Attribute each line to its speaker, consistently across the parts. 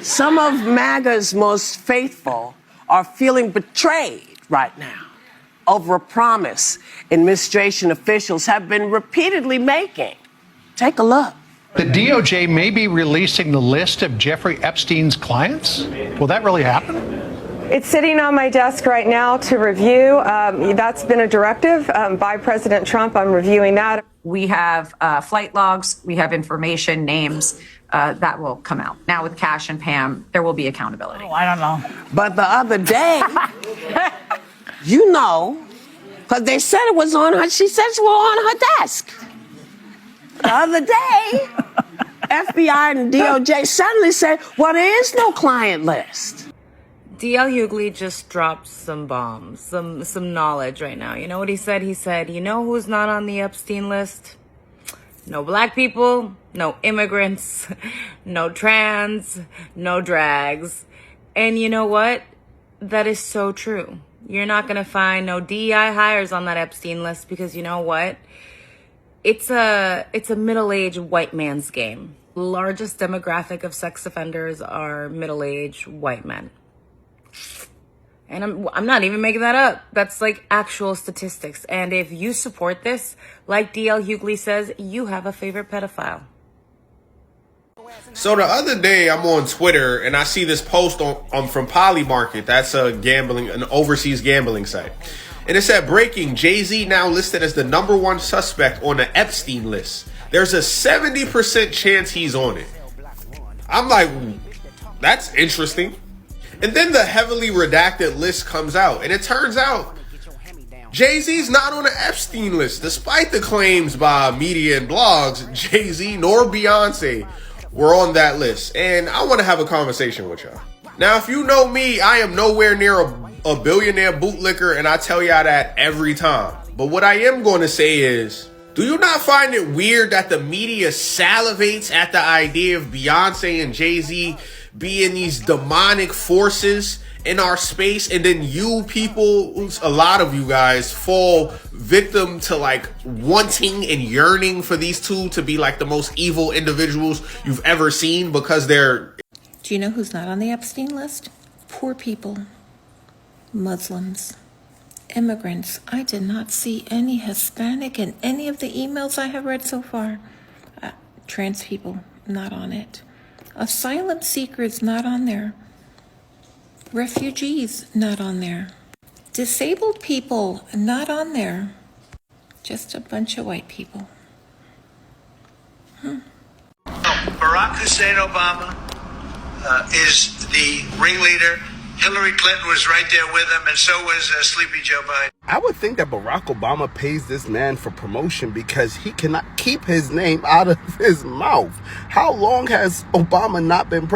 Speaker 1: Some of MAGA's most faithful are feeling betrayed right now over a promise administration officials have been repeatedly making. Take a look.
Speaker 2: The DOJ may be releasing the list of Jeffrey Epstein's clients. Will that really happen?
Speaker 3: It's sitting on my desk right now to review. That's been a directive by President Trump. I'm reviewing that.
Speaker 4: We have flight logs, we have information, names that will come out. Now with Cash and Pam, there will be accountability.
Speaker 5: Oh, I don't know.
Speaker 1: But the other day, you know, because they said it was on her, she said it was on her desk. The other day, FBI and DOJ suddenly said, well, there is no client list.
Speaker 6: D.L. Hughley just dropped some bombs, some knowledge right now. You know what he said? He said, you know who's not on the Epstein list? No black people, no immigrants, no trans, no drags. And you know what? That is so true. You're not going to find no DEI hires on that Epstein list because you know what? It's a middle-aged white man's game. The largest demographic of sex offenders are middle-aged white men. And I'm not even making that up. That's like actual statistics. And if you support this, like D.L. Hughley says, you have a favorite pedophile.
Speaker 7: So the other day I'm on Twitter and I see this post from Polymarket. That's an overseas gambling site. And it said, breaking, Jay-Z now listed as the #1 suspect on the Epstein list. There's a 70% chance he's on it. I'm like, that's interesting. And then the heavily redacted list comes out. And it turns out Jay-Z's not on the Epstein list. Despite the claims by media and blogs, Jay-Z nor Beyonce were on that list. And I want to have a conversation with y'all. Now, if you know me, I am nowhere near a billionaire bootlicker, and I tell y'all that every time. But what I am going to say is, do you not find it weird that the media salivates at the idea of Beyonce and Jay-Z being these demonic forces in our space, and then you people, a lot of you guys, fall victim to like wanting and yearning for these two to be like the most evil individuals you've ever seen because they're...
Speaker 8: Do you know who's not on the Epstein list? Poor people, Muslims, immigrants. I did not see any Hispanic in any of the emails I have read so far. Trans people, not on it. Asylum seekers, not on there. Refugees, not on there. Disabled people, not on there. Just a bunch of white people.
Speaker 9: Barack Hussein Obama is the ringleader. Hillary Clinton was right there with him, and so was Sleepy Joe Biden.
Speaker 10: I would think that Barack Obama pays this man for promotion because he cannot keep his name out of his mouth. How long has Obama not been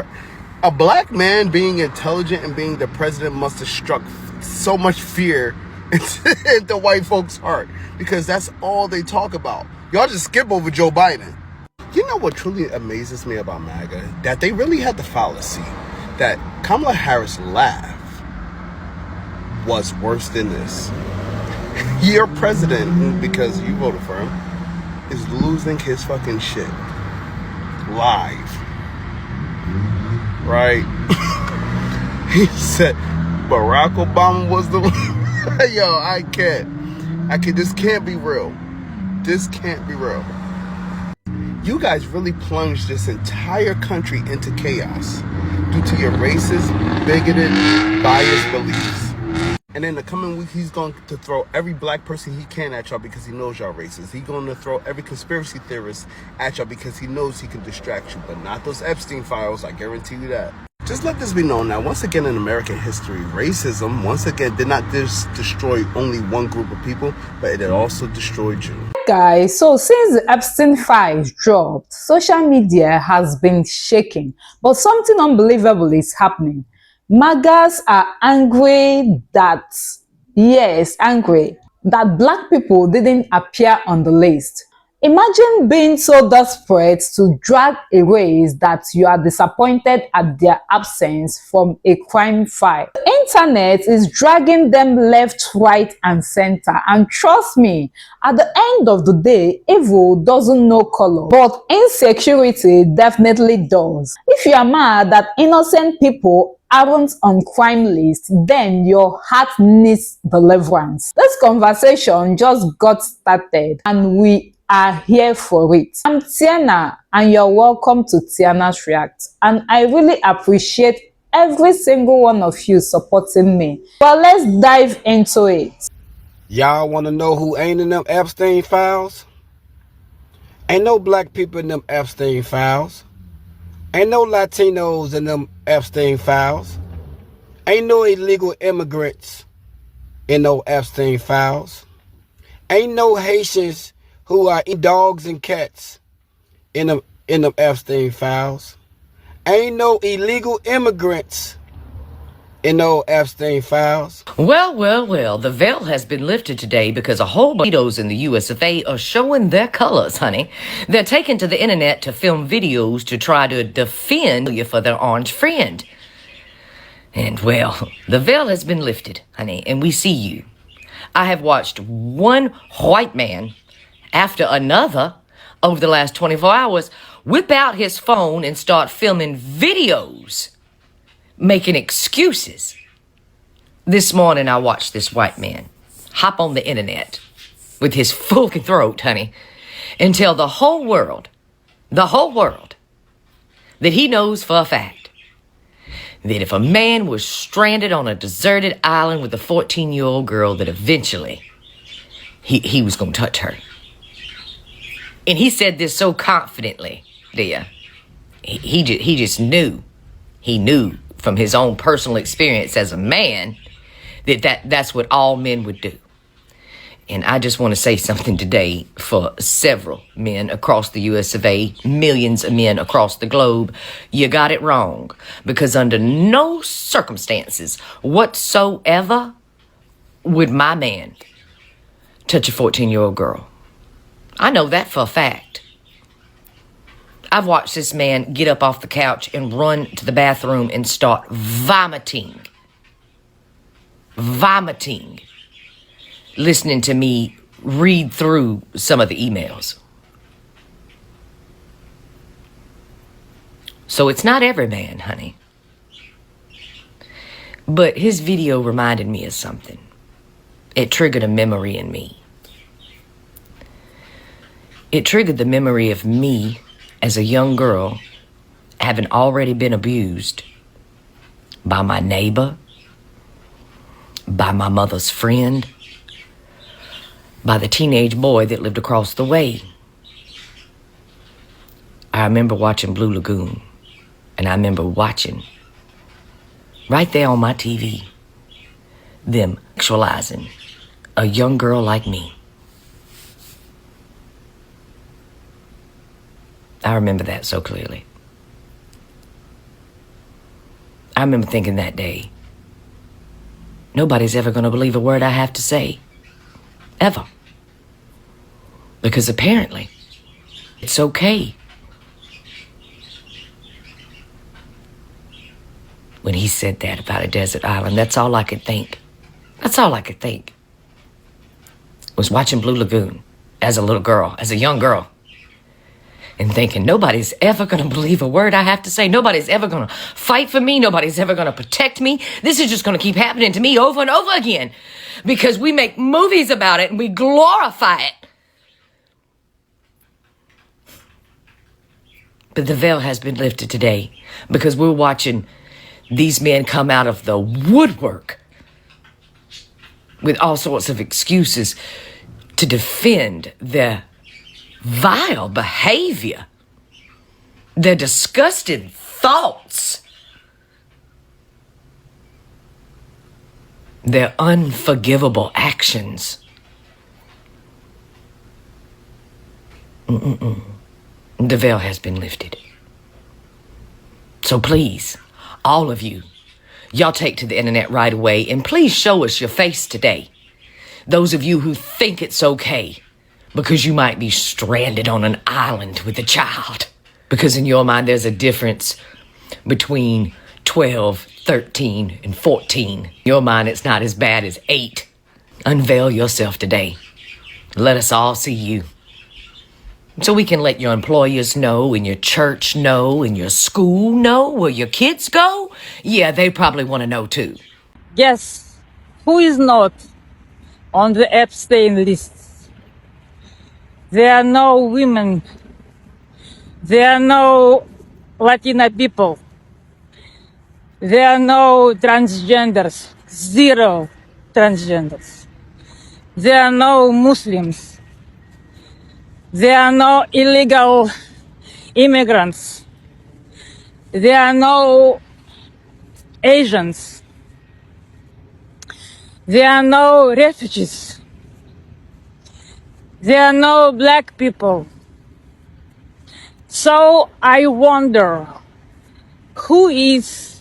Speaker 10: a black man being intelligent and being the president must have struck so much fear into white folks' heart because that's all they talk about. Y'all just skip over Joe Biden. You know what truly amazes me about MAGA? That they really had the fallacy that Kamala Harris' laugh was worse than this. Your president, because you voted for him, is losing his fucking shit. Live. Right? He said Barack Obama was the... Yo, I can't. This can't be real. This can't be real. You guys really plunged this entire country into chaos due to your racist, bigoted, biased beliefs. And in the coming week, he's going to throw every black person he can at y'all because he knows y'all racist. He's going to throw every conspiracy theorist at y'all because he knows he can distract you. But not those Epstein files, I guarantee you that. Just let this be known now, once again in American history, racism, once again, did not just destroy only one group of people, but it also destroyed you.
Speaker 5: Guys, so since the Epstein files dropped, social media has been shaking, but something unbelievable is happening. MAGAs are angry that black people didn't appear on the list. Imagine being so desperate to drag a race that you are disappointed at their absence from a crime file. The internet is dragging them left, right, and center. And trust me, at the end of the day, evil doesn't know color, but insecurity definitely does. If you are mad that innocent people aren't on crime list, then your heart needs deliverance. This conversation just got started and we are here for it. I'm Tiana and you're welcome to Tiana's React, and I really appreciate every single one of you supporting me. But let's dive into it.
Speaker 11: Y'all want to know who ain't in them Epstein files? Ain't no black people in them Epstein files. Ain't no Latinos in them Epstein files. Ain't no illegal immigrants in no Epstein files. Ain't no Haitians who are eating dogs and cats in them Epstein files. Ain't no illegal immigrants in no Epstein files.
Speaker 12: Well, the veil has been lifted today because a whole bunch of those in the US of A are showing their colors, honey. They're taking to the internet to film videos to try to defend you for their orange friend. And well, the veil has been lifted, honey, and we see you. I have watched one white man after another over the last 24 hours whip out his phone and start filming videos, making excuses. This morning, I watched this white man hop on the internet with his full throat, honey, and tell the whole world, that he knows for a fact that if a man was stranded on a deserted island with a 14-year-old girl, that eventually he was going to touch her. And he said this so confidently, dear. He just knew. He knew from his own personal experience as a man that's what all men would do. And I just want to say something today for several men across the US of A, millions of men across the globe. You got it wrong. Because under no circumstances whatsoever would my man touch a 14-year-old girl. I know that for a fact. I've watched this man get up off the couch and run to the bathroom and start vomiting. Listening to me read through some of the emails. So it's not every man, honey. But his video reminded me of something. It triggered a memory in me. It triggered the memory of me as a young girl having already been abused by my neighbor, by my mother's friend, by the teenage boy that lived across the way. I remember watching Blue Lagoon, and I remember watching right there on my TV them sexualizing a young girl like me. I remember that so clearly. I remember thinking that day, nobody's ever going to believe a word I have to say. Ever. Because apparently, it's okay. When he said that about a desert island, that's all I could think. That's all I could think. Was watching Blue Lagoon as a little girl, as a young girl. And thinking, nobody's ever going to believe a word I have to say. Nobody's ever going to fight for me. Nobody's ever going to protect me. This is just going to keep happening to me over and over again. Because we make movies about it and we glorify it. But the veil has been lifted today because we're watching these men come out of the woodwork with all sorts of excuses to defend their vile behavior, their disgusting thoughts, their unforgivable actions. The veil has been lifted. So please, all of you, y'all take to the internet right away and please show us your face today. Those of you who think it's okay, because you might be stranded on an island with a child. Because in your mind, there's a difference between 12, 13, and 14. In your mind, it's not as bad as 8. Unveil yourself today. Let us all see you. So we can let your employers know, and your church know, and your school know, where your kids go. Yeah, they probably want to know too.
Speaker 13: Guess who is not on the Epstein list? There are no women. There are no Latina people. There are no transgenders. 0 transgenders. There are no Muslims. There are no illegal immigrants. There are no Asians. There are no refugees. There are no black people. So I wonder, who is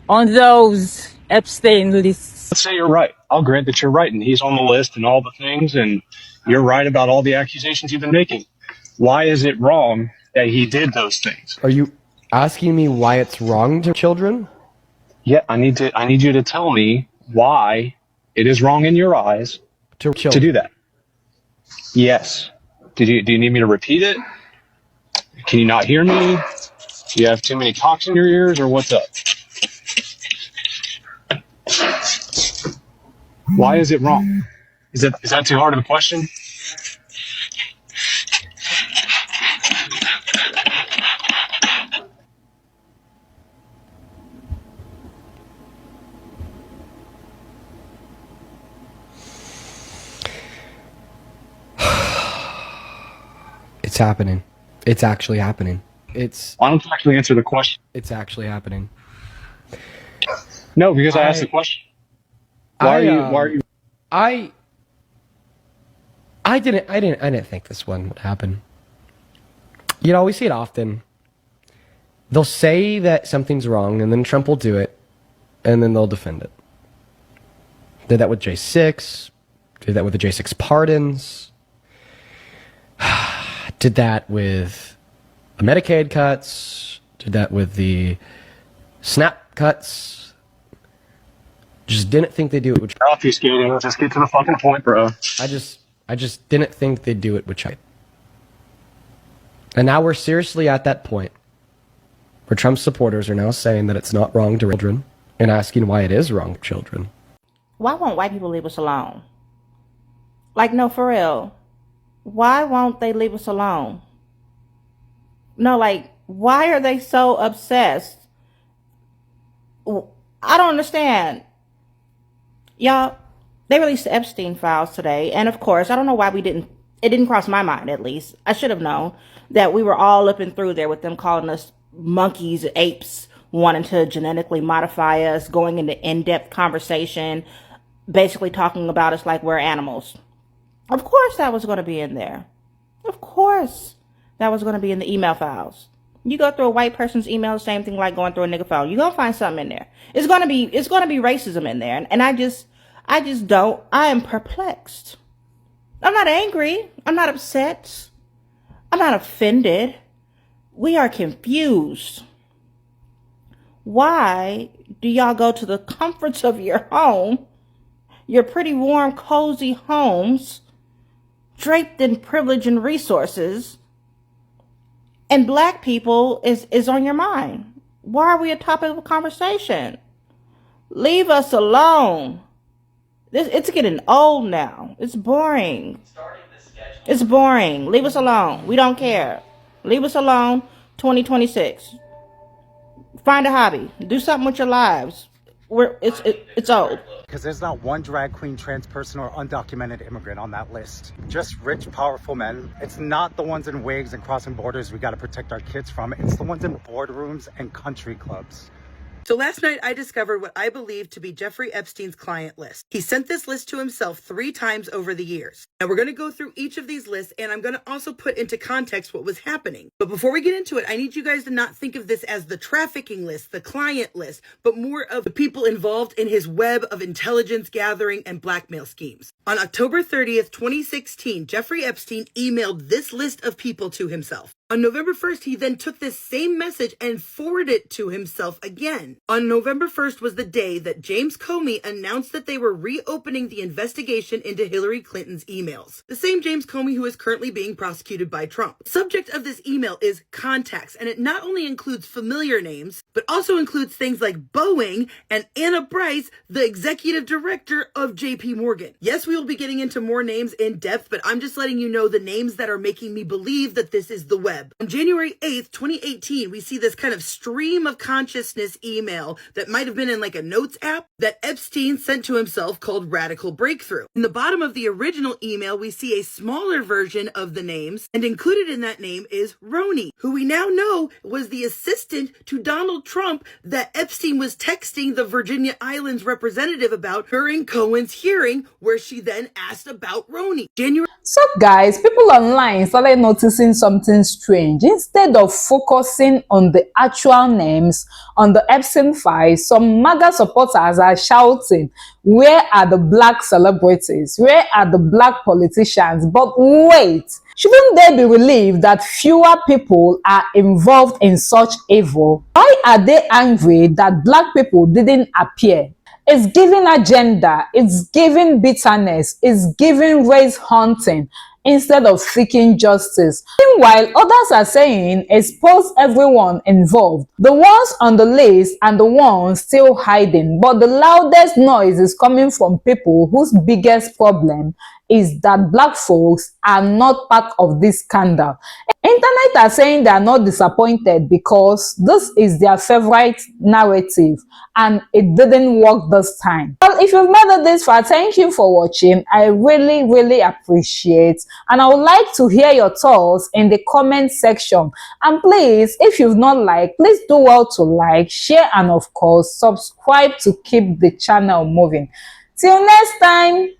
Speaker 13: on those Epstein lists?
Speaker 14: Let's say you're right. I'll grant that you're right, and he's on the list and all the things, and you're right about all the accusations you've been making. Why is it wrong that he did those things?
Speaker 15: Are you asking me why it's wrong to children?
Speaker 14: Yeah, I need you to tell me why it is wrong in your eyes
Speaker 15: to
Speaker 14: do that. Yes. Do you need me to repeat it? Can you not hear me? Do you have too many cocks in your ears, or what's up? Why is it wrong? Is that too hard of a question?
Speaker 15: It's happening. It's actually happening.
Speaker 14: Why don't you actually answer the question?
Speaker 15: It's actually happening.
Speaker 14: No, because I asked the question. Why are you?
Speaker 15: I didn't think this one would happen. You know, we see it often. They'll say that something's wrong, and then Trump will do it, and then they'll defend it. Did that with J6. Did that with the J6 pardons. Did that with the Medicaid cuts. Did that with the SNAP cuts. Just didn't think they'd do it with
Speaker 14: You're obfuscating. Let's just get to the fucking point, bro.
Speaker 15: I just didn't think they'd do it with China. And now we're seriously at that point where Trump's supporters are now saying that it's not wrong to children and asking why it is wrong to children.
Speaker 16: Why won't white people leave us alone? Like, no, for real. Why won't they leave us alone? No, like, why are they so obsessed? I don't understand. Y'all, they released the Epstein files today. And of course, I don't know why it didn't cross my mind, at least. I should have known that we were all up and through there with them calling us monkeys, apes, wanting to genetically modify us, going into in-depth conversation, basically talking about us like we're animals. Of course that was going to be in there. Of course that was going to be in the email files. You go through a white person's email, the same thing like going through a nigga phone. You're going to find something in there. It's going to be racism in there. And I am perplexed. I'm not angry. I'm not upset. I'm not offended. We are confused. Why do y'all go to the comforts of your home, your pretty warm, cozy homes, draped in privilege and resources, and black people is on your mind? Why are we a topic of conversation? Leave us alone. It's getting old now. It's boring. It's boring. Leave us alone. We don't care. Leave us alone. 2026. Find a hobby. Do something with your lives. It's old.
Speaker 17: Because there's not one drag queen, trans person, or undocumented immigrant on that list. Just rich, powerful men. It's not the ones in wigs and crossing borders we got to protect our kids from. It's the ones in boardrooms and country clubs.
Speaker 18: So last night I discovered what I believe to be Jeffrey Epstein's client list. He sent this list to himself 3 times over the years. Now we're going to go through each of these lists, and I'm going to also put into context what was happening. But before we get into it, I need you guys to not think of this as the trafficking list, the client list, but more of the people involved in his web of intelligence gathering and blackmail schemes. On October 30th, 2016, Jeffrey Epstein emailed this list of people to himself. On November 1st, he then took this same message and forwarded it to himself again. On November 1st was the day that James Comey announced that they were reopening the investigation into Hillary Clinton's emails. The same James Comey who is currently being prosecuted by Trump. The subject of this email is contacts, and it not only includes familiar names, but also includes things like Boeing and Anna Bryce, the executive director of JP Morgan. Yes, we will be getting into more names in depth, but I'm just letting you know the names that are making me believe that this is the web. On January 8th, 2018, we see this kind of stream of consciousness email that might have been in like a notes app that Epstein sent to himself called Radical Breakthrough. In the bottom of the original email, we see a smaller version of the names, and included in that name is Roni, who we now know was the assistant to Donald Trump that Epstein was texting the Virginia Islands representative about during Cohen's hearing, where she then asked about Roni.
Speaker 5: So guys, people online started noticing something strange. Instead of focusing on the actual names on the Epstein files, some MAGA supporters are shouting, where are the black celebrities? Where are the black politicians? But wait, shouldn't they be relieved that fewer people are involved in such evil? Why are they angry that black people didn't appear? It's giving agenda, it's giving bitterness, it's giving race hunting instead of seeking justice. Meanwhile, others are saying expose everyone involved, the ones on the list and the ones still hiding. But the loudest noise is coming from people whose biggest problem is that black folks are not part of this scandal. Internet are saying they are not disappointed because this is their favorite narrative and it didn't work this time. Well, if you've made it this far, thank you for watching. I really appreciate, and I would like to hear your thoughts in the comment section. And please, if you've not liked, please do well to like, share, and of course subscribe to keep the channel moving. Till next time.